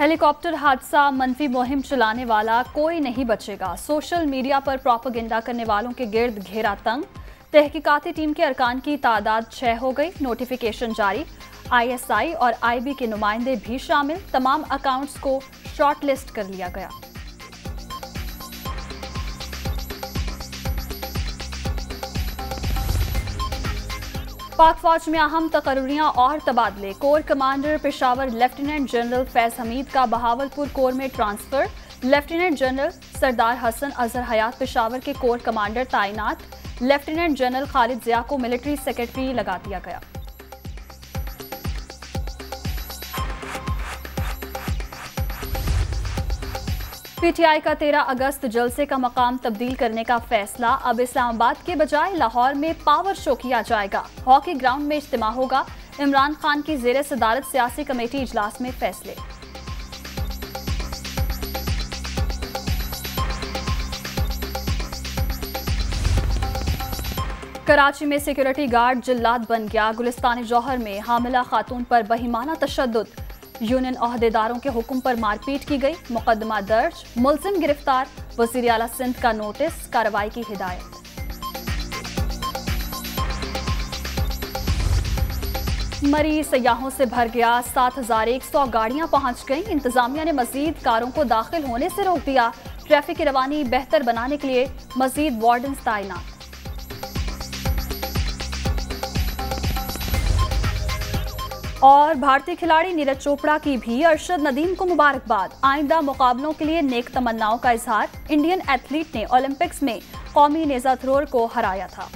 Helicopter हादसा, मनफी मुहिम चलाने वाला कोई नहीं बचेगा। सोशल मीडिया पर प्रोपेगेंडा करने वालों के गिर्द घेरा तंग। तहकीकाती टीम के अरकान की तादाद 6 हो गई। नोटिफिकेशन जारी। ISI और IB के नुमाइंदे भी शामिल। तमाम अकाउंट्स को शॉर्टलिस्ट कर लिया गया। पाक फौज में अहम तकर्रियां और तबादले। Core commander Peshawar lieutenant general Faiz Hamid का बहावलपुर कोर में ट्रांसफर। लेफ्टिनेंट जनरल सरदार हसन अजहर हयात पेशावर के कोर कमांडर तैनात। लेफ्टिनेंट जनरल खालिद जिया को मिलिट्री सेक्रेटरी लगा दिया गया। PTI का 13 अगस्त जलसे का मकाम तब्दील करने का फैसला। अब इस्लामाबाद के बजाय लाहौर में पावर शो किया जाएगा। हॉकी ग्राउंड में इज्तिमा होगा। इमरान खान की ज़ेरे सदारत सियासी कमेटी इजलास में फैसले। कराची में सिक्योरिटी गार्ड जिल्लात बन गया। गुलिस्तान जौहर में हामिला खातून पर बहिमाना तशद्दुद। यूनियन ओहदेदारों के हुक्म पर मारपीट की गई। मुकदमा दर्ज। मुलजिम गिरफ्तार। वज़ीर आला सिंध का नोटिस। कार्रवाई की हिदायत। मरी सयाहों से भर गया। 7100 गाड़ियां पहुंच गईं। इंतजामिया ने मजीद कारों को दाखिल होने से रोक दिया। ट्रैफिक की रवानी बेहतर बनाने के लिए मजीद वार्डन्स तैनात। और भारतीय खिलाड़ी नीरज चोपड़ा की भी अरशद नदीम को मुबारकबाद। आइंदा मुकाबलों के लिए नेक तमन्नाओं का इजहार। इंडियन एथलीट ने ओलंपिक्स में कौमी नेज़ा थ्रोअर को हराया था।